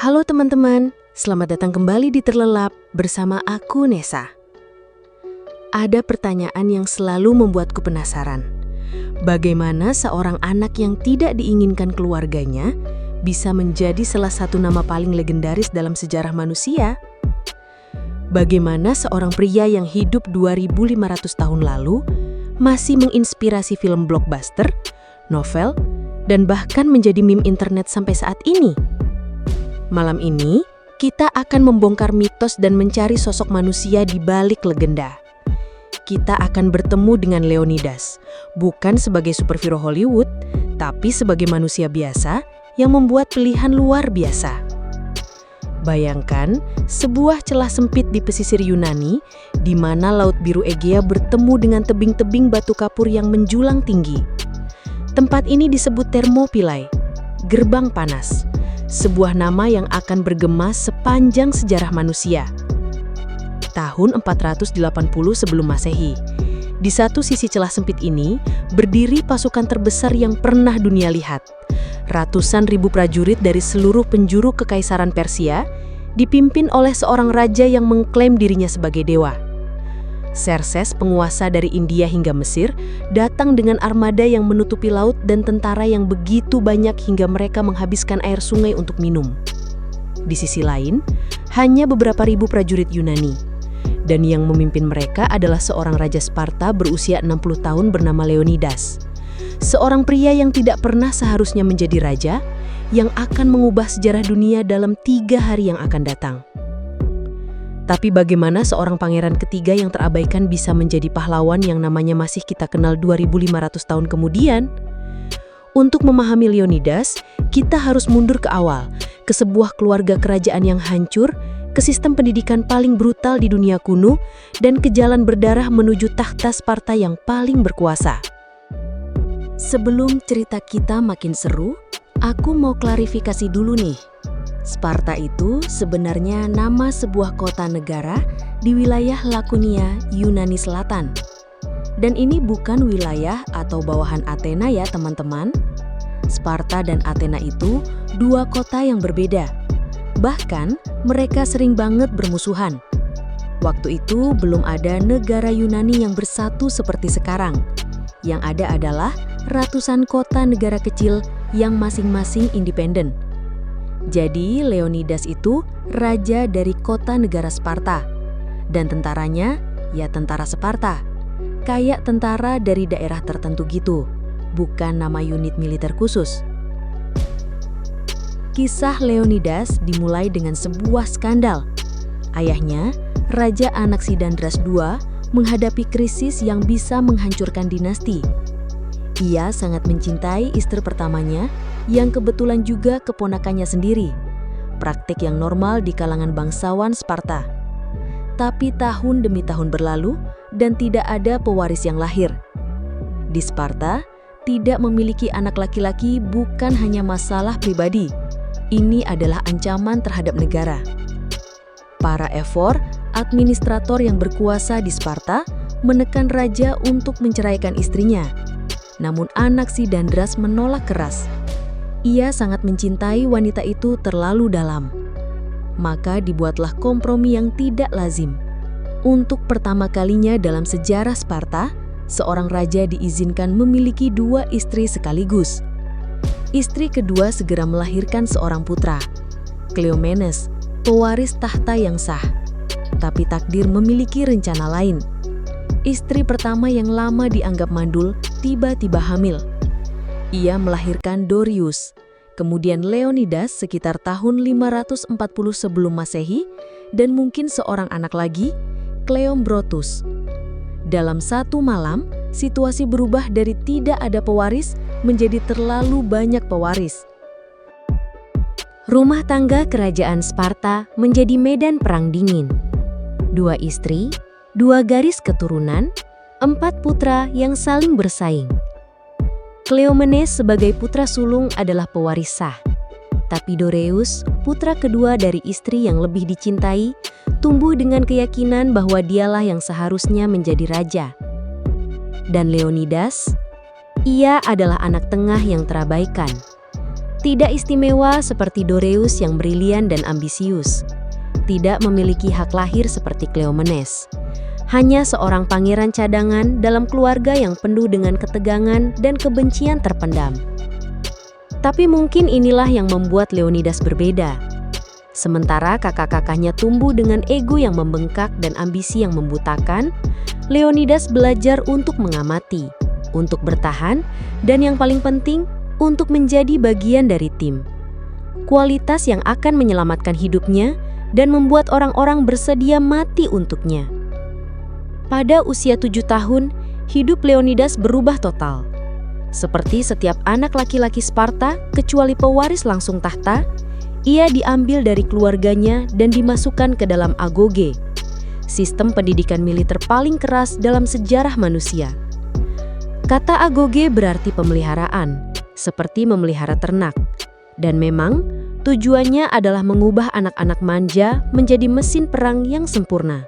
Halo teman-teman, selamat datang kembali di Terlelap bersama aku Nesa. Ada pertanyaan yang selalu membuatku penasaran. Bagaimana seorang anak yang tidak diinginkan keluarganya bisa menjadi salah satu nama paling legendaris dalam sejarah manusia? Bagaimana seorang pria yang hidup 2500 tahun lalu masih menginspirasi film blockbuster, novel, dan bahkan menjadi meme internet sampai saat ini? Malam ini, kita akan membongkar mitos dan mencari sosok manusia di balik legenda. Kita akan bertemu dengan Leonidas, bukan sebagai superhero Hollywood, tapi sebagai manusia biasa yang membuat pilihan luar biasa. Bayangkan, sebuah celah sempit di pesisir Yunani, di mana Laut Biru Egea bertemu dengan tebing-tebing batu kapur yang menjulang tinggi. Tempat ini disebut Thermopylae, gerbang panas. Sebuah nama yang akan bergema sepanjang sejarah manusia. Tahun 480 sebelum Masehi. Di satu sisi celah sempit ini, berdiri pasukan terbesar yang pernah dunia lihat. Ratusan ribu prajurit dari seluruh penjuru kekaisaran Persia, dipimpin oleh seorang raja yang mengklaim dirinya sebagai dewa. Xerxes, penguasa dari India hingga Mesir, datang dengan armada yang menutupi laut dan tentara yang begitu banyak hingga mereka menghabiskan air sungai untuk minum. Di sisi lain, hanya beberapa ribu prajurit Yunani. Dan yang memimpin mereka adalah seorang raja Sparta berusia 60 tahun bernama Leonidas. Seorang pria yang tidak pernah seharusnya menjadi raja, yang akan mengubah sejarah dunia dalam 3 hari yang akan datang. Tapi bagaimana seorang pangeran ketiga yang terabaikan bisa menjadi pahlawan yang namanya masih kita kenal 2500 tahun kemudian? Untuk memahami Leonidas, kita harus mundur ke awal, ke sebuah keluarga kerajaan yang hancur, ke sistem pendidikan paling brutal di dunia kuno, dan ke jalan berdarah menuju tahta Sparta yang paling berkuasa. Sebelum cerita kita makin seru, aku mau klarifikasi dulu nih. Sparta itu sebenarnya nama sebuah kota negara di wilayah Lakonia, Yunani Selatan. Dan ini bukan wilayah atau bawahan Athena ya teman-teman. Sparta dan Athena itu 2 kota yang berbeda. Bahkan mereka sering banget bermusuhan. Waktu itu belum ada negara Yunani yang bersatu seperti sekarang. Yang ada adalah ratusan kota negara kecil yang masing-masing independen. Jadi Leonidas itu raja dari kota negara Sparta. Dan tentaranya, ya tentara Sparta. Kayak tentara dari daerah tertentu gitu, bukan nama unit militer khusus. Kisah Leonidas dimulai dengan sebuah skandal. Ayahnya, Raja Anaximandros II, menghadapi krisis yang bisa menghancurkan dinasti. Ia sangat mencintai istri pertamanya, yang kebetulan juga keponakannya sendiri. Praktik yang normal di kalangan bangsawan Sparta. Tapi tahun demi tahun berlalu dan tidak ada pewaris yang lahir. Di Sparta, tidak memiliki anak laki-laki bukan hanya masalah pribadi. Ini adalah ancaman terhadap negara. Para efor, administrator yang berkuasa di Sparta, menekan raja untuk menceraikan istrinya. Namun Anaximandros menolak keras. Ia sangat mencintai wanita itu terlalu dalam. Maka dibuatlah kompromi yang tidak lazim. Untuk pertama kalinya dalam sejarah Sparta, seorang raja diizinkan memiliki 2 istri sekaligus. Istri kedua segera melahirkan seorang putra, Cleomenes, pewaris tahta yang sah. Tapi takdir memiliki rencana lain. Istri pertama yang lama dianggap mandul, tiba-tiba hamil. Ia melahirkan Dorius, kemudian Leonidas sekitar tahun 540 sebelum Masehi, dan mungkin seorang anak lagi, Cleombrotus. Dalam satu malam, situasi berubah dari tidak ada pewaris menjadi terlalu banyak pewaris. Rumah tangga kerajaan Sparta menjadi medan perang dingin. 2 istri, 2 garis keturunan, 4 putra yang saling bersaing. Cleomenes sebagai putra sulung adalah pewaris sah. Tapi Doreus, putra kedua dari istri yang lebih dicintai, tumbuh dengan keyakinan bahwa dialah yang seharusnya menjadi raja. Dan Leonidas, ia adalah anak tengah yang terabaikan. Tidak istimewa seperti Doreus yang brilian dan ambisius. Tidak memiliki hak lahir seperti Cleomenes. Hanya seorang pangeran cadangan dalam keluarga yang penuh dengan ketegangan dan kebencian terpendam. Tapi mungkin inilah yang membuat Leonidas berbeda. Sementara kakak-kakaknya tumbuh dengan ego yang membengkak dan ambisi yang membutakan, Leonidas belajar untuk mengamati, untuk bertahan, dan yang paling penting, untuk menjadi bagian dari tim. Kualitas yang akan menyelamatkan hidupnya dan membuat orang-orang bersedia mati untuknya. Pada usia 7 tahun, hidup Leonidas berubah total. Seperti setiap anak laki-laki Sparta, kecuali pewaris langsung tahta, ia diambil dari keluarganya dan dimasukkan ke dalam agoge, sistem pendidikan militer paling keras dalam sejarah manusia. Kata agoge berarti pemeliharaan, seperti memelihara ternak. Dan memang, tujuannya adalah mengubah anak-anak manja menjadi mesin perang yang sempurna.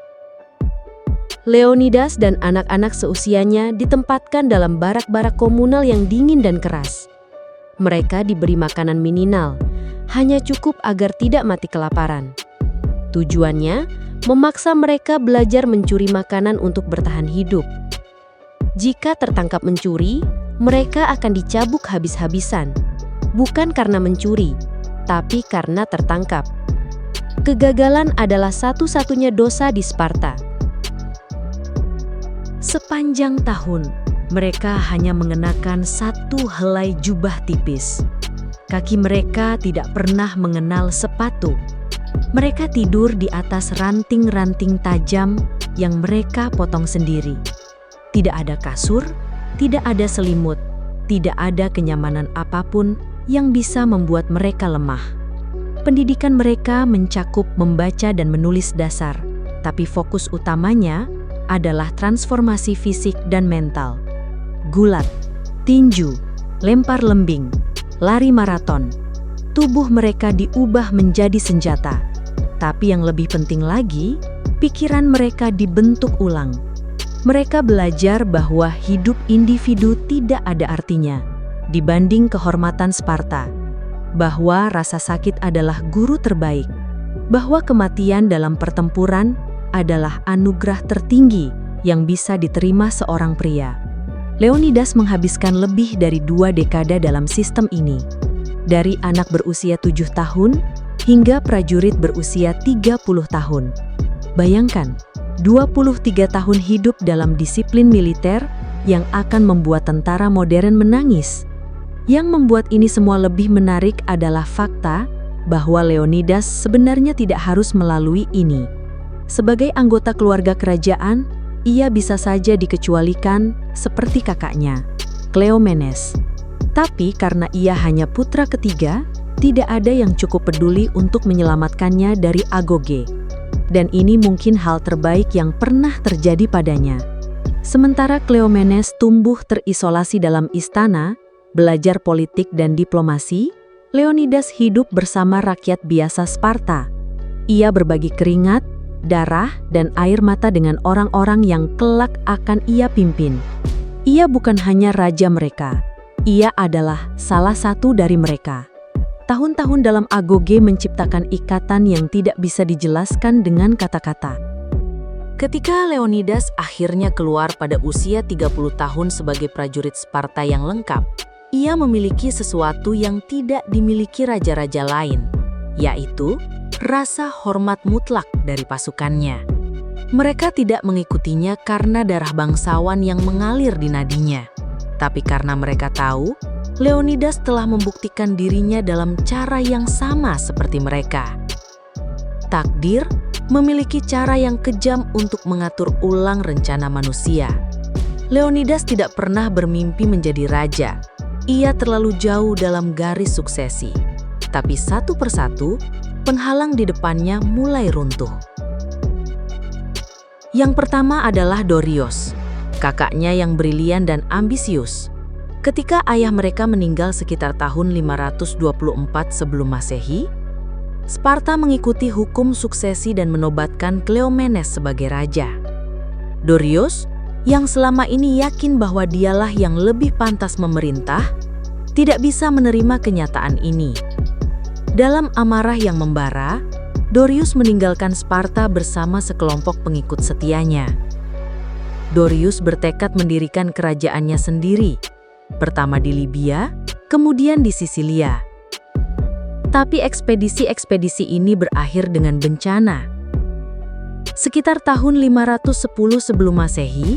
Leonidas dan anak-anak seusianya ditempatkan dalam barak-barak komunal yang dingin dan keras. Mereka diberi makanan minimal, hanya cukup agar tidak mati kelaparan. Tujuannya, memaksa mereka belajar mencuri makanan untuk bertahan hidup. Jika tertangkap mencuri, mereka akan dicabuk habis-habisan. Bukan karena mencuri, tapi karena tertangkap. Kegagalan adalah satu-satunya dosa di Sparta. Sepanjang tahun, mereka hanya mengenakan satu helai jubah tipis. Kaki mereka tidak pernah mengenal sepatu. Mereka tidur di atas ranting-ranting tajam yang mereka potong sendiri. Tidak ada kasur, tidak ada selimut, tidak ada kenyamanan apapun yang bisa membuat mereka lemah. Pendidikan mereka mencakup membaca dan menulis dasar, tapi fokus utamanya adalah transformasi fisik dan mental. Gulat, tinju, lempar lembing, lari maraton. Tubuh mereka diubah menjadi senjata. Tapi yang lebih penting lagi, pikiran mereka dibentuk ulang. Mereka belajar bahwa hidup individu tidak ada artinya dibanding kehormatan Sparta. Bahwa rasa sakit adalah guru terbaik. Bahwa kematian dalam pertempuran adalah anugerah tertinggi yang bisa diterima seorang pria. Leonidas menghabiskan lebih dari 2 dekade dalam sistem ini. Dari anak berusia 7 tahun hingga prajurit berusia 30 tahun. Bayangkan, 23 tahun hidup dalam disiplin militer yang akan membuat tentara modern menangis. Yang membuat ini semua lebih menarik adalah fakta bahwa Leonidas sebenarnya tidak harus melalui ini. Sebagai anggota keluarga kerajaan, ia bisa saja dikecualikan seperti kakaknya, Cleomenes. Tapi karena ia hanya putra ketiga, tidak ada yang cukup peduli untuk menyelamatkannya dari agoge. Dan ini mungkin hal terbaik yang pernah terjadi padanya. Sementara Cleomenes tumbuh terisolasi dalam istana, belajar politik dan diplomasi, Leonidas hidup bersama rakyat biasa Sparta. Ia berbagi keringat, darah, dan air mata dengan orang-orang yang kelak akan ia pimpin. Ia bukan hanya raja mereka, ia adalah salah satu dari mereka. Tahun-tahun dalam agoge menciptakan ikatan yang tidak bisa dijelaskan dengan kata-kata. Ketika Leonidas akhirnya keluar pada usia 30 tahun sebagai prajurit Sparta yang lengkap, ia memiliki sesuatu yang tidak dimiliki raja-raja lain, yaitu rasa hormat mutlak dari pasukannya. Mereka tidak mengikutinya karena darah bangsawan yang mengalir di nadinya, tapi karena mereka tahu Leonidas telah membuktikan dirinya dalam cara yang sama seperti mereka. Takdir memiliki cara yang kejam untuk mengatur ulang rencana manusia. Leonidas tidak pernah bermimpi menjadi raja. Ia terlalu jauh dalam garis suksesi. Tapi satu persatu, penghalang di depannya mulai runtuh. Yang pertama adalah Dorieus, kakaknya yang brilian dan ambisius. Ketika ayah mereka meninggal sekitar tahun 524 sebelum Masehi, Sparta mengikuti hukum suksesi dan menobatkan Cleomenes sebagai raja. Dorieus, yang selama ini yakin bahwa dialah yang lebih pantas memerintah, tidak bisa menerima kenyataan ini. Dalam amarah yang membara, Darius meninggalkan Sparta bersama sekelompok pengikut setianya. Darius bertekad mendirikan kerajaannya sendiri, pertama di Libya, kemudian di Sisilia. Tapi ekspedisi-ekspedisi ini berakhir dengan bencana. Sekitar tahun 510 sebelum Masehi,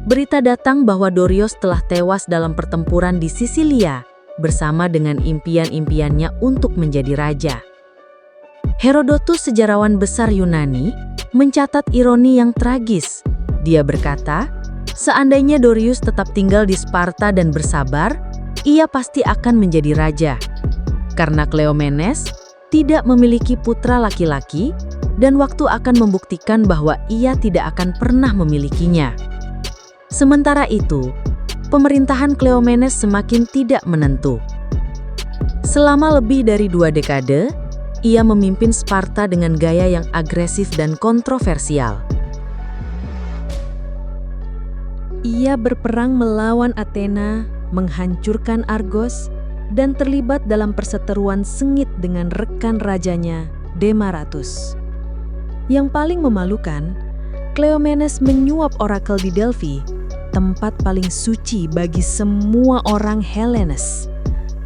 berita datang bahwa Darius telah tewas dalam pertempuran di Sisilia bersama dengan impian-impiannya untuk menjadi raja. Herodotus, sejarawan besar Yunani, mencatat ironi yang tragis. Dia berkata, seandainya Darius tetap tinggal di Sparta dan bersabar, ia pasti akan menjadi raja. Karena Kleomenes tidak memiliki putra laki-laki, dan waktu akan membuktikan bahwa ia tidak akan pernah memilikinya. Sementara itu, pemerintahan Kleomenes semakin tidak menentu. Selama lebih dari 2 dekade, ia memimpin Sparta dengan gaya yang agresif dan kontroversial. Ia berperang melawan Athena, menghancurkan Argos, dan terlibat dalam perseteruan sengit dengan rekan rajanya, Demaratus. Yang paling memalukan, Kleomenes menyuap orakel di Delphi, tempat paling suci bagi semua orang Hellenes,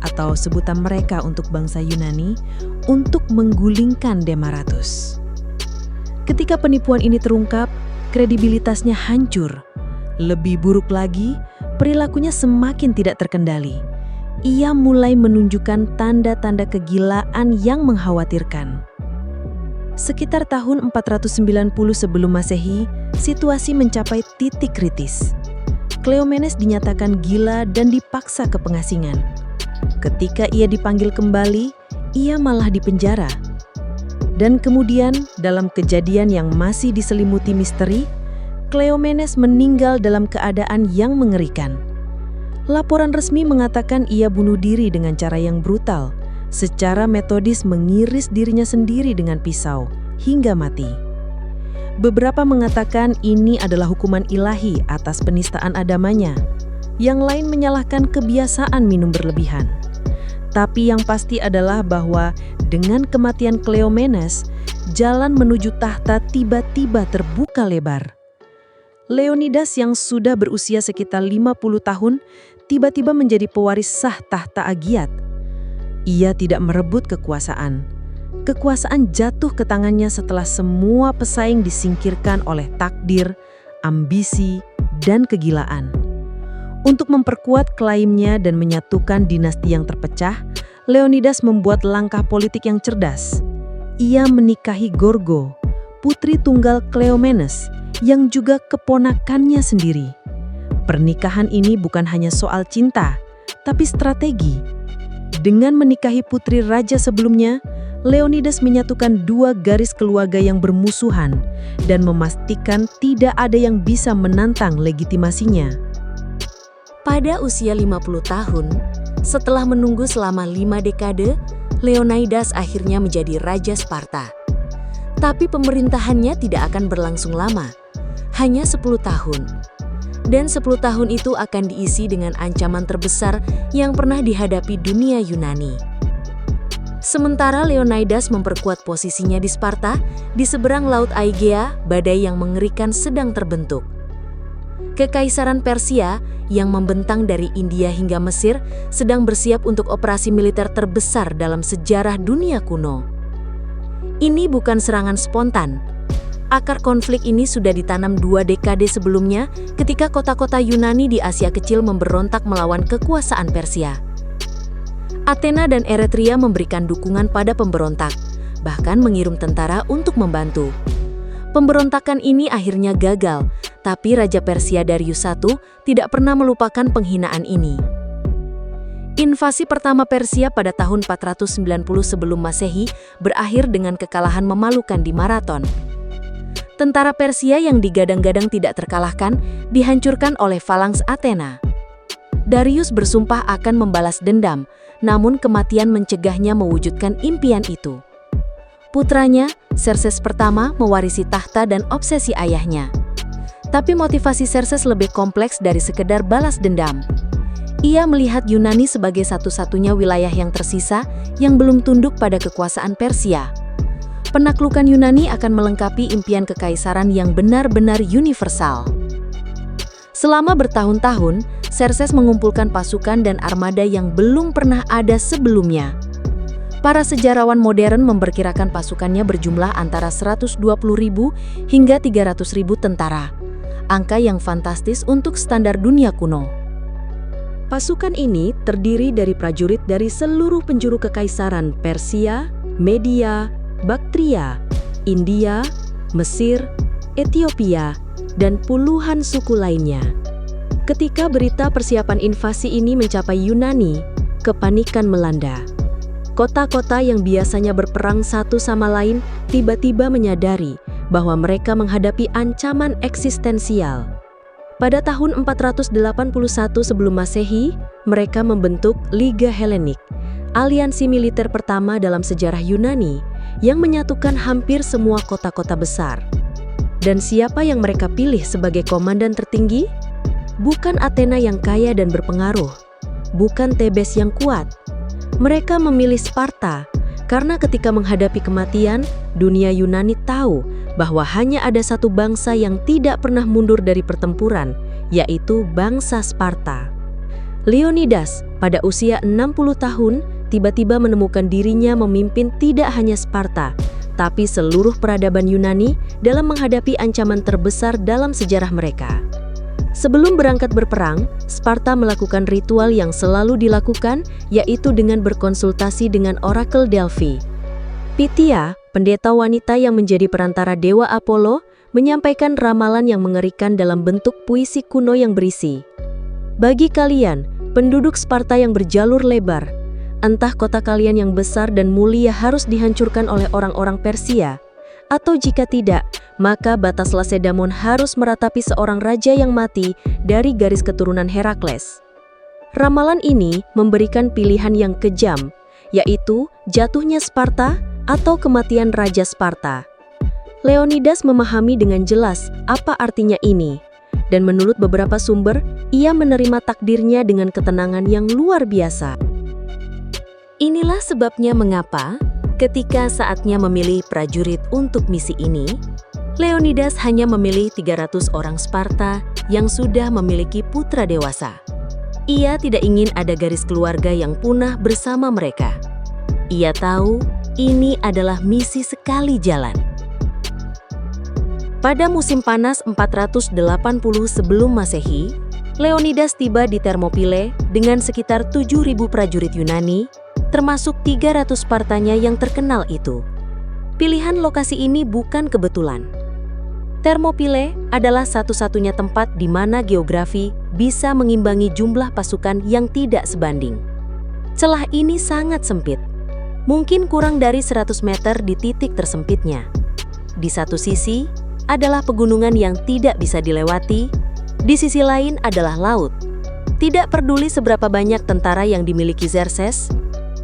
atau sebutan mereka untuk bangsa Yunani, untuk menggulingkan Demaratus. Ketika penipuan ini terungkap, kredibilitasnya hancur. Lebih buruk lagi, perilakunya semakin tidak terkendali. Ia mulai menunjukkan tanda-tanda kegilaan yang mengkhawatirkan. Sekitar tahun 490 sebelum Masehi, situasi mencapai titik kritis. Kleomenes dinyatakan gila dan dipaksa ke pengasingan. Ketika ia dipanggil kembali, ia malah dipenjara. Dan kemudian, dalam kejadian yang masih diselimuti misteri, Kleomenes meninggal dalam keadaan yang mengerikan. Laporan resmi mengatakan ia bunuh diri dengan cara yang brutal, secara metodis mengiris dirinya sendiri dengan pisau, hingga mati. Beberapa mengatakan ini adalah hukuman ilahi atas penistaan agamanya. Yang lain menyalahkan kebiasaan minum berlebihan. Tapi yang pasti adalah bahwa dengan kematian Kleomenes, jalan menuju tahta tiba-tiba terbuka lebar. Leonidas yang sudah berusia sekitar 50 tahun, tiba-tiba menjadi pewaris sah tahta Agiat. Ia tidak merebut kekuasaan. Kekuasaan jatuh ke tangannya setelah semua pesaing disingkirkan oleh takdir, ambisi, dan kegilaan. Untuk memperkuat klaimnya dan menyatukan dinasti yang terpecah, Leonidas membuat langkah politik yang cerdas. Ia menikahi Gorgo, putri tunggal Kleomenes, yang juga keponakannya sendiri. Pernikahan ini bukan hanya soal cinta, tapi strategi. Dengan menikahi putri raja sebelumnya, Leonidas menyatukan 2 garis keluarga yang bermusuhan dan memastikan tidak ada yang bisa menantang legitimasinya. Pada usia 50 tahun, setelah menunggu selama 5 dekade, Leonidas akhirnya menjadi Raja Sparta. Tapi pemerintahannya tidak akan berlangsung lama, hanya 10 tahun. Dan 10 tahun itu akan diisi dengan ancaman terbesar yang pernah dihadapi dunia Yunani. Sementara Leonidas memperkuat posisinya di Sparta, di seberang Laut Aegea, badai yang mengerikan sedang terbentuk. Kekaisaran Persia yang membentang dari India hingga Mesir sedang bersiap untuk operasi militer terbesar dalam sejarah dunia kuno. Ini bukan serangan spontan. Akar konflik ini sudah ditanam 2 dekade sebelumnya ketika kota-kota Yunani di Asia Kecil memberontak melawan kekuasaan Persia. Athena dan Eretria memberikan dukungan pada pemberontak, bahkan mengirim tentara untuk membantu. Pemberontakan ini akhirnya gagal, tapi Raja Persia Darius I tidak pernah melupakan penghinaan ini. Invasi pertama Persia pada tahun 490 sebelum Masehi berakhir dengan kekalahan memalukan di Marathon. Tentara Persia yang digadang-gadang tidak terkalahkan dihancurkan oleh falanks Athena. Darius bersumpah akan membalas dendam, namun kematian mencegahnya mewujudkan impian itu. Putranya, Xerxes pertama, mewarisi tahta dan obsesi ayahnya. Tapi motivasi Xerxes lebih kompleks dari sekedar balas dendam. Ia melihat Yunani sebagai satu-satunya wilayah yang tersisa yang belum tunduk pada kekuasaan Persia. Penaklukan Yunani akan melengkapi impian kekaisaran yang benar-benar universal. Selama bertahun-tahun, Xerxes mengumpulkan pasukan dan armada yang belum pernah ada sebelumnya. Para sejarawan modern memperkirakan pasukannya berjumlah antara 120.000 hingga 300.000 tentara. Angka yang fantastis untuk standar dunia kuno. Pasukan ini terdiri dari prajurit dari seluruh penjuru kekaisaran Persia, Media, Baktria, India, Mesir, Ethiopia, dan puluhan suku lainnya. Ketika berita persiapan invasi ini mencapai Yunani, kepanikan melanda. Kota-kota yang biasanya berperang satu sama lain tiba-tiba menyadari bahwa mereka menghadapi ancaman eksistensial. Pada tahun 481 sebelum Masehi, mereka membentuk Liga Helenik, aliansi militer pertama dalam sejarah Yunani yang menyatukan hampir semua kota-kota besar. Dan siapa yang mereka pilih sebagai komandan tertinggi? Bukan Athena yang kaya dan berpengaruh, bukan Thebes yang kuat. Mereka memilih Sparta karena ketika menghadapi kematian, dunia Yunani tahu bahwa hanya ada satu bangsa yang tidak pernah mundur dari pertempuran, yaitu bangsa Sparta. Leonidas, pada usia 60 tahun, tiba-tiba menemukan dirinya memimpin tidak hanya Sparta, tapi seluruh peradaban Yunani dalam menghadapi ancaman terbesar dalam sejarah mereka. Sebelum berangkat berperang, Sparta melakukan ritual yang selalu dilakukan, yaitu dengan berkonsultasi dengan orakel Delphi. Pythia, pendeta wanita yang menjadi perantara dewa Apollo, menyampaikan ramalan yang mengerikan dalam bentuk puisi kuno yang berisi, "Bagi kalian, penduduk Sparta yang berjalur lebar, entah kota kalian yang besar dan mulia harus dihancurkan oleh orang-orang Persia, atau jika tidak, maka batas Lasedaemon harus meratapi seorang raja yang mati dari garis keturunan Herakles." Ramalan ini memberikan pilihan yang kejam, yaitu jatuhnya Sparta atau kematian Raja Sparta. Leonidas memahami dengan jelas apa artinya ini, dan menurut beberapa sumber, ia menerima takdirnya dengan ketenangan yang luar biasa. Inilah sebabnya mengapa, ketika saatnya memilih prajurit untuk misi ini, Leonidas hanya memilih 300 orang Sparta yang sudah memiliki putra dewasa. Ia tidak ingin ada garis keluarga yang punah bersama mereka. Ia tahu ini adalah misi sekali jalan. Pada musim panas 480 sebelum Masehi, Leonidas tiba di Thermopylae dengan sekitar 7.000 prajurit Yunani, termasuk 300 Spartanya yang terkenal itu. Pilihan lokasi ini bukan kebetulan. Thermopylae adalah satu-satunya tempat di mana geografi bisa mengimbangi jumlah pasukan yang tidak sebanding. Celah ini sangat sempit. Mungkin kurang dari 100 meter di titik tersempitnya. Di satu sisi adalah pegunungan yang tidak bisa dilewati, di sisi lain adalah laut. Tidak peduli seberapa banyak tentara yang dimiliki Xerxes,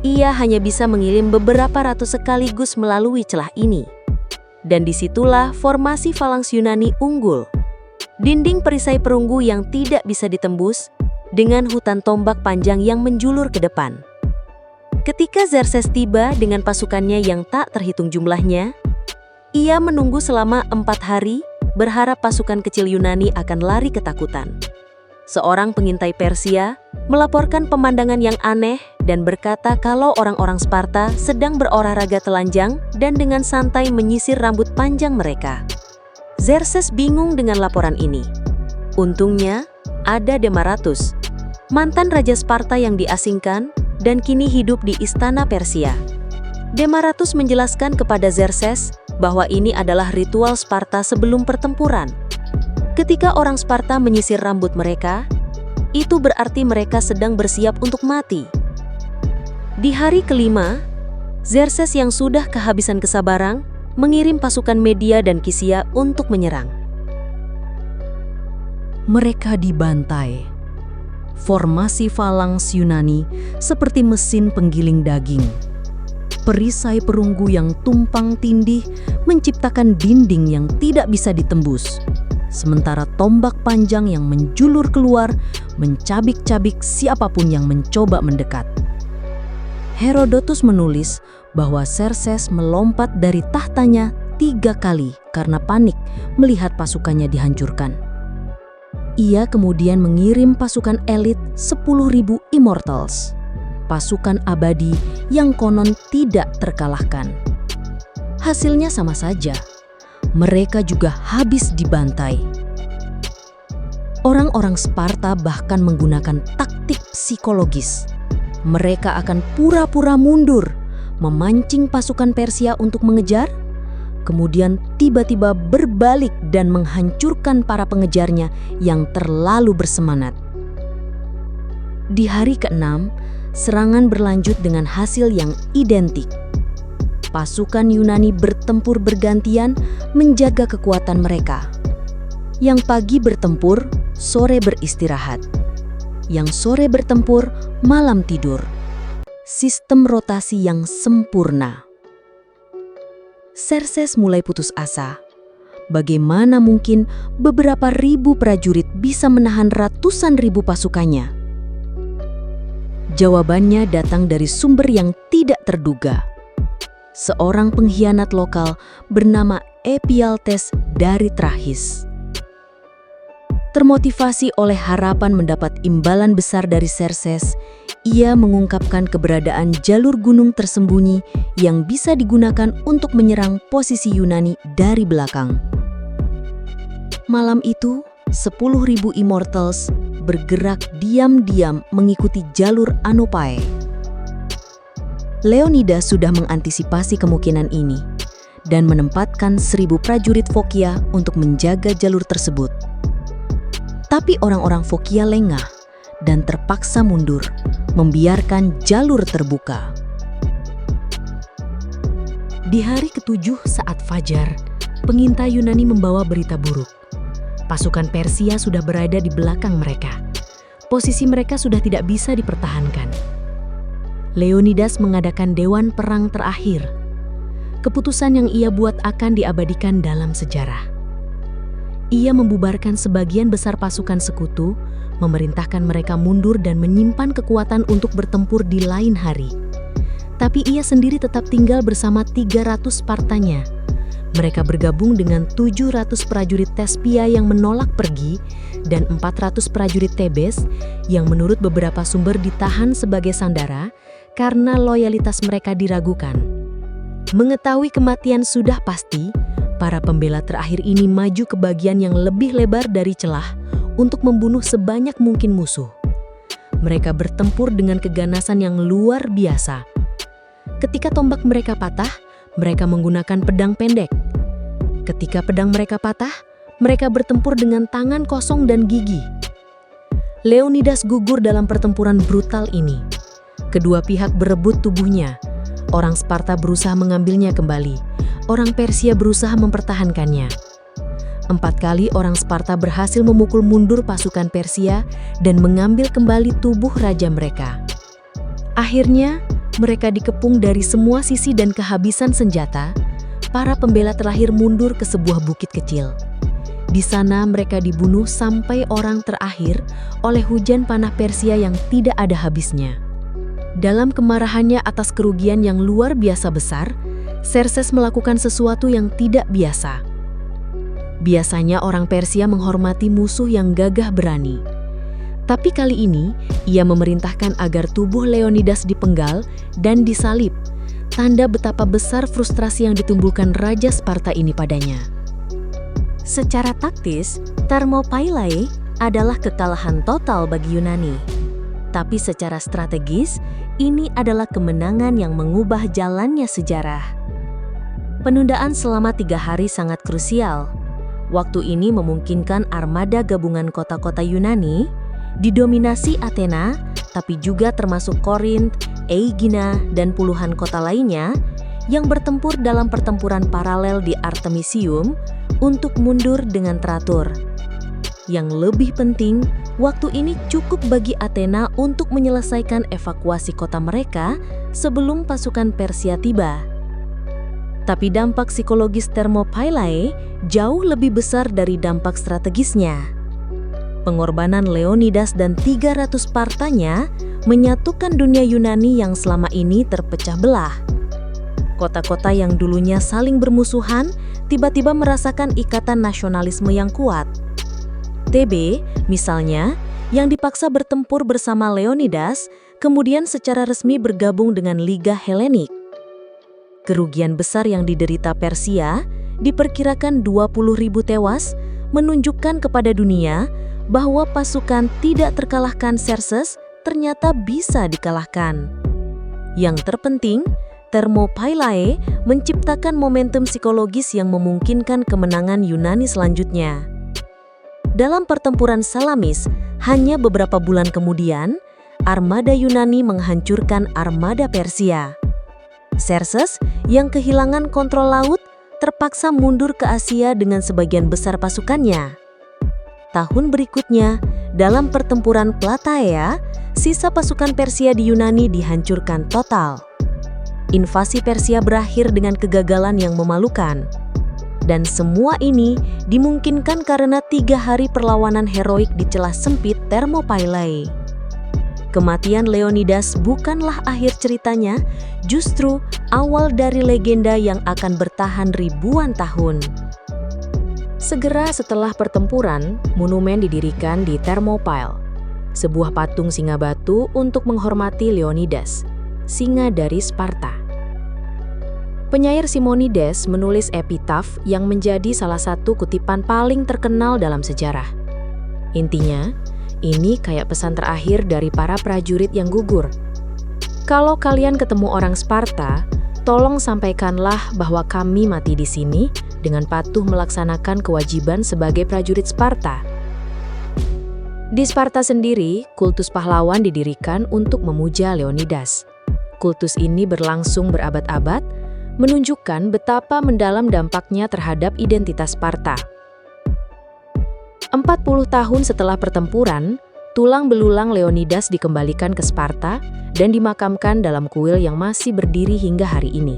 ia hanya bisa mengirim beberapa ratus sekaligus melalui celah ini. Dan disitulah formasi falanks Yunani unggul. Dinding perisai perunggu yang tidak bisa ditembus, dengan hutan tombak panjang yang menjulur ke depan. Ketika Xerxes tiba dengan pasukannya yang tak terhitung jumlahnya, ia menunggu selama 4 hari, berharap pasukan kecil Yunani akan lari ketakutan. Seorang pengintai Persia melaporkan pemandangan yang aneh dan berkata kalau orang-orang Sparta sedang berolahraga telanjang dan dengan santai menyisir rambut panjang mereka. Xerxes bingung dengan laporan ini. Untungnya, ada Demaratus, mantan Raja Sparta yang diasingkan, dan kini hidup di istana Persia. Demaratus menjelaskan kepada Xerxes bahwa ini adalah ritual Sparta sebelum pertempuran. Ketika orang Sparta menyisir rambut mereka, itu berarti mereka sedang bersiap untuk mati. Di hari kelima, Xerxes yang sudah kehabisan kesabaran mengirim pasukan Media dan Kisia untuk menyerang. Mereka dibantai. Formasi falanks Yunani seperti mesin penggiling daging. Perisai perunggu yang tumpang tindih menciptakan dinding yang tidak bisa ditembus. sementara tombak panjang yang menjulur keluar mencabik-cabik siapapun yang mencoba mendekat. Herodotus menulis bahwa Xerxes melompat dari tahtanya 3 kali karena panik melihat pasukannya dihancurkan. Ia kemudian mengirim pasukan elit 10.000 Immortals, pasukan abadi yang konon tidak terkalahkan. Hasilnya sama saja, mereka juga habis dibantai. Orang-orang Sparta bahkan menggunakan taktik psikologis. Mereka akan pura-pura mundur, memancing pasukan Persia untuk mengejar, kemudian tiba-tiba berbalik dan menghancurkan para pengejarnya yang terlalu bersemangat. Di hari ke-6, serangan berlanjut dengan hasil yang identik. Pasukan Yunani bertempur bergantian menjaga kekuatan mereka. Yang pagi bertempur, sore beristirahat. Yang sore bertempur, malam tidur. Sistem rotasi yang sempurna. Xerxes mulai putus asa. Bagaimana mungkin beberapa ribu prajurit bisa menahan ratusan ribu pasukannya? Jawabannya datang dari sumber yang tidak terduga. Seorang pengkhianat lokal bernama Ephialtes dari Trachis. Termotivasi oleh harapan mendapat imbalan besar dari Xerxes, ia mengungkapkan keberadaan jalur gunung tersembunyi yang bisa digunakan untuk menyerang posisi Yunani dari belakang. Malam itu, 10.000 Immortals bergerak diam-diam mengikuti jalur Anopae. Leonidas sudah mengantisipasi kemungkinan ini dan menempatkan 1.000 prajurit Phokia untuk menjaga jalur tersebut. Tapi orang-orang Phokia lengah dan terpaksa mundur, membiarkan jalur terbuka. Di hari ke-7 saat fajar, pengintai Yunani membawa berita buruk. Pasukan Persia sudah berada di belakang mereka. Posisi mereka sudah tidak bisa dipertahankan. Leonidas mengadakan dewan perang terakhir. Keputusan yang ia buat akan diabadikan dalam sejarah. Ia membubarkan sebagian besar pasukan sekutu, memerintahkan mereka mundur dan menyimpan kekuatan untuk bertempur di lain hari. Tapi ia sendiri tetap tinggal bersama 300 Spartanya. Mereka bergabung dengan 700 prajurit Thespia yang menolak pergi dan 400 prajurit Thebes yang menurut beberapa sumber ditahan sebagai sandera karena loyalitas mereka diragukan. Mengetahui kematian sudah pasti, para pembela terakhir ini maju ke bagian yang lebih lebar dari celah untuk membunuh sebanyak mungkin musuh. Mereka bertempur dengan keganasan yang luar biasa. Ketika tombak mereka patah, mereka menggunakan pedang pendek. Ketika pedang mereka patah, mereka bertempur dengan tangan kosong dan gigi. Leonidas gugur dalam pertempuran brutal ini. Kedua pihak berebut tubuhnya. Orang Sparta berusaha mengambilnya kembali. Orang Persia berusaha mempertahankannya. 4 kali orang Sparta berhasil memukul mundur pasukan Persia dan mengambil kembali tubuh raja mereka. Akhirnya, mereka dikepung dari semua sisi dan kehabisan senjata. Para pembela terakhir mundur ke sebuah bukit kecil. Di sana mereka dibunuh sampai orang terakhir oleh hujan panah Persia yang tidak ada habisnya. Dalam kemarahannya atas kerugian yang luar biasa besar, Xerxes melakukan sesuatu yang tidak biasa. Biasanya orang Persia menghormati musuh yang gagah berani. Tapi kali ini, ia memerintahkan agar tubuh Leonidas dipenggal dan disalib, tanda betapa besar frustrasi yang ditimbulkan Raja Sparta ini padanya. Secara taktis, Thermopylae adalah kekalahan total bagi Yunani. Tapi secara strategis, ini adalah kemenangan yang mengubah jalannya sejarah. Penundaan selama 3 hari sangat krusial. Waktu ini memungkinkan armada gabungan kota-kota Yunani, didominasi Athena, tapi juga termasuk Korinth, Aegina, dan puluhan kota lainnya, yang bertempur dalam pertempuran paralel di Artemisium untuk mundur dengan teratur. Yang lebih penting, waktu ini cukup bagi Athena untuk menyelesaikan evakuasi kota mereka sebelum pasukan Persia tiba. Tapi dampak psikologis Thermopylae jauh lebih besar dari dampak strategisnya. Pengorbanan Leonidas dan 300 Spartanya menyatukan dunia Yunani yang selama ini terpecah belah. Kota-kota yang dulunya saling bermusuhan tiba-tiba merasakan ikatan nasionalisme yang kuat. Thebe, misalnya, yang dipaksa bertempur bersama Leonidas, kemudian secara resmi bergabung dengan Liga Helenik. Kerugian besar yang diderita Persia, diperkirakan 20.000 tewas, menunjukkan kepada dunia bahwa pasukan tidak terkalahkan Xerxes ternyata bisa dikalahkan. Yang terpenting, Thermopylae menciptakan momentum psikologis yang memungkinkan kemenangan Yunani selanjutnya. Dalam pertempuran Salamis, hanya beberapa bulan kemudian, armada Yunani menghancurkan armada Persia. Xerxes yang kehilangan kontrol laut terpaksa mundur ke Asia dengan sebagian besar pasukannya. Tahun berikutnya, dalam pertempuran Plataea, sisa pasukan Persia di Yunani dihancurkan total. Invasi Persia berakhir dengan kegagalan yang memalukan. Dan semua ini dimungkinkan karena 3 hari perlawanan heroik di celah sempit Thermopylae. Kematian Leonidas bukanlah akhir ceritanya, justru awal dari legenda yang akan bertahan ribuan tahun. Segera setelah pertempuran, monumen didirikan di Thermopylae, sebuah patung singa batu untuk menghormati Leonidas, singa dari Sparta. Penyair Simonides menulis epitaf yang menjadi salah satu kutipan paling terkenal dalam sejarah. Intinya, ini kayak pesan terakhir dari para prajurit yang gugur. Kalau kalian ketemu orang Sparta, tolong sampaikanlah bahwa kami mati di sini dengan patuh melaksanakan kewajiban sebagai prajurit Sparta. Di Sparta sendiri, kultus pahlawan didirikan untuk memuja Leonidas. Kultus ini berlangsung berabad-abad, menunjukkan betapa mendalam dampaknya terhadap identitas Sparta. 40 tahun setelah pertempuran, tulang belulang Leonidas dikembalikan ke Sparta dan dimakamkan dalam kuil yang masih berdiri hingga hari ini.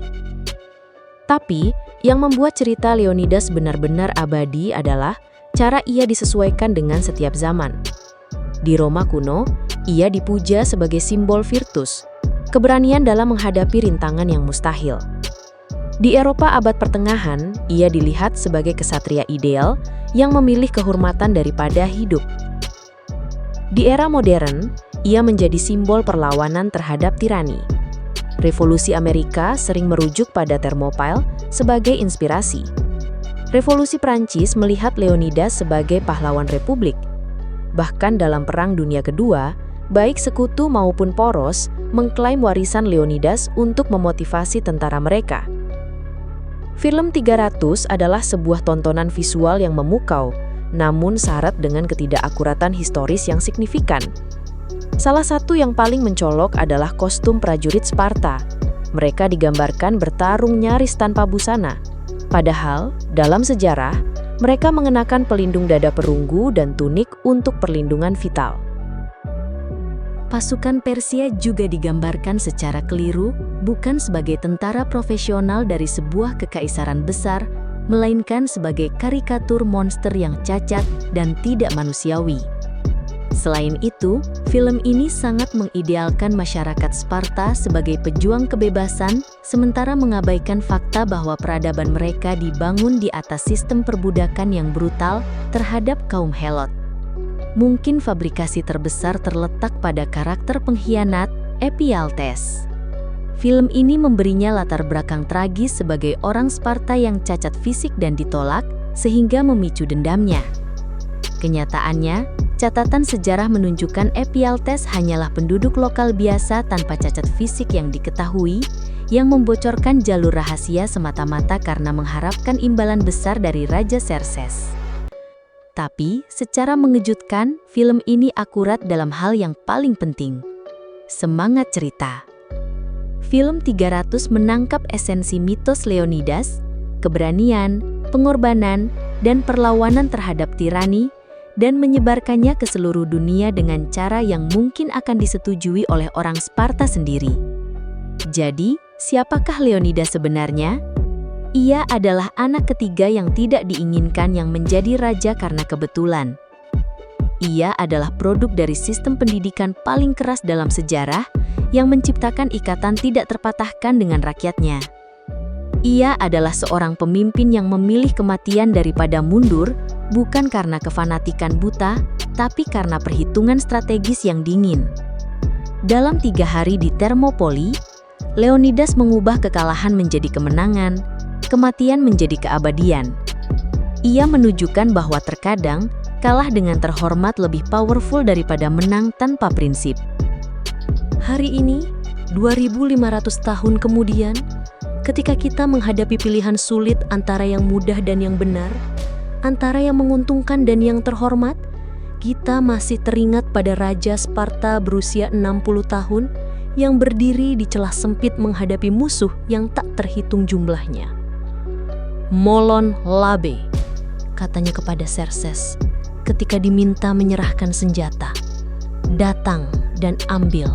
Tapi, yang membuat cerita Leonidas benar-benar abadi adalah cara ia disesuaikan dengan setiap zaman. Di Roma kuno, ia dipuja sebagai simbol virtus, keberanian dalam menghadapi rintangan yang mustahil. Di Eropa abad pertengahan, ia dilihat sebagai kesatria ideal yang memilih kehormatan daripada hidup. Di era modern, ia menjadi simbol perlawanan terhadap tirani. Revolusi Amerika sering merujuk pada Thermopylae sebagai inspirasi. Revolusi Prancis melihat Leonidas sebagai pahlawan republik. Bahkan dalam Perang Dunia Kedua, baik sekutu maupun poros mengklaim warisan Leonidas untuk memotivasi tentara mereka. Film 300 adalah sebuah tontonan visual yang memukau, namun syarat dengan ketidakakuratan historis yang signifikan. Salah satu yang paling mencolok adalah kostum prajurit Sparta. Mereka digambarkan bertarung nyaris tanpa busana. Padahal, dalam sejarah, mereka mengenakan pelindung dada perunggu dan tunik untuk perlindungan vital. Pasukan Persia juga digambarkan secara keliru, bukan sebagai tentara profesional dari sebuah kekaisaran besar, melainkan sebagai karikatur monster yang cacat dan tidak manusiawi. Selain itu, film ini sangat mengidealkan masyarakat Sparta sebagai pejuang kebebasan, sementara mengabaikan fakta bahwa peradaban mereka dibangun di atas sistem perbudakan yang brutal terhadap kaum Helot. Mungkin fabrikasi terbesar terletak pada karakter pengkhianat, Ephialtes. Film ini memberinya latar belakang tragis sebagai orang Sparta yang cacat fisik dan ditolak, sehingga memicu dendamnya. Kenyataannya, catatan sejarah menunjukkan Ephialtes hanyalah penduduk lokal biasa tanpa cacat fisik yang diketahui, yang membocorkan jalur rahasia semata-mata karena mengharapkan imbalan besar dari Raja Xerxes. Tapi, secara mengejutkan, film ini akurat dalam hal yang paling penting. Semangat cerita. Film 300 menangkap esensi mitos Leonidas, keberanian, pengorbanan, dan perlawanan terhadap tirani, dan menyebarkannya ke seluruh dunia dengan cara yang mungkin akan disetujui oleh orang Sparta sendiri. Jadi, siapakah Leonidas sebenarnya? Ia adalah anak ketiga yang tidak diinginkan yang menjadi raja karena kebetulan. Ia adalah produk dari sistem pendidikan paling keras dalam sejarah yang menciptakan ikatan tidak terpatahkan dengan rakyatnya. Ia adalah seorang pemimpin yang memilih kematian daripada mundur, bukan karena kefanatikan buta, tapi karena perhitungan strategis yang dingin. Dalam 3 hari di Thermopylae, Leonidas mengubah kekalahan menjadi kemenangan, kematian menjadi keabadian. Ia menunjukkan bahwa terkadang kalah dengan terhormat lebih powerful daripada menang tanpa prinsip. Hari ini, 2500 tahun kemudian, ketika kita menghadapi pilihan sulit antara yang mudah dan yang benar, antara yang menguntungkan dan yang terhormat, kita masih teringat pada Raja Sparta berusia 60 tahun yang berdiri di celah sempit menghadapi musuh yang tak terhitung jumlahnya. Molon Labe, katanya kepada Xerxes ketika diminta menyerahkan senjata. Datang dan ambil.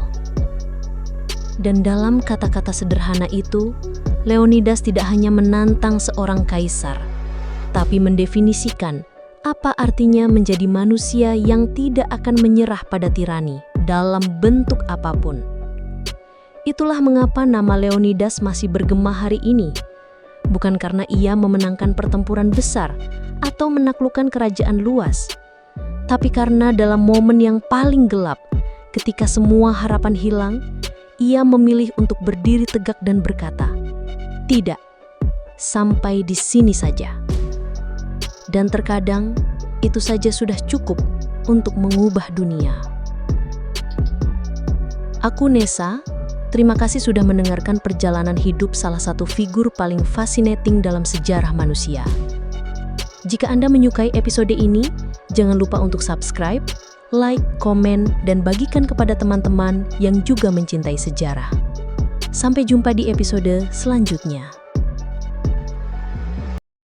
Dan dalam kata-kata sederhana itu, Leonidas tidak hanya menantang seorang kaisar, tapi mendefinisikan apa artinya menjadi manusia yang tidak akan menyerah pada tirani dalam bentuk apapun. Itulah mengapa nama Leonidas masih bergema hari ini. Bukan karena ia memenangkan pertempuran besar atau menaklukkan kerajaan luas, tapi karena dalam momen yang paling gelap, ketika semua harapan hilang, ia memilih untuk berdiri tegak dan berkata, "Tidak, sampai di sini saja." Dan terkadang, itu saja sudah cukup untuk mengubah dunia. Aku Nesa. Terima kasih sudah mendengarkan perjalanan hidup salah satu figur paling fascinating dalam sejarah manusia. Jika Anda menyukai episode ini, jangan lupa untuk subscribe, like, komen, dan bagikan kepada teman-teman yang juga mencintai sejarah. Sampai jumpa di episode selanjutnya.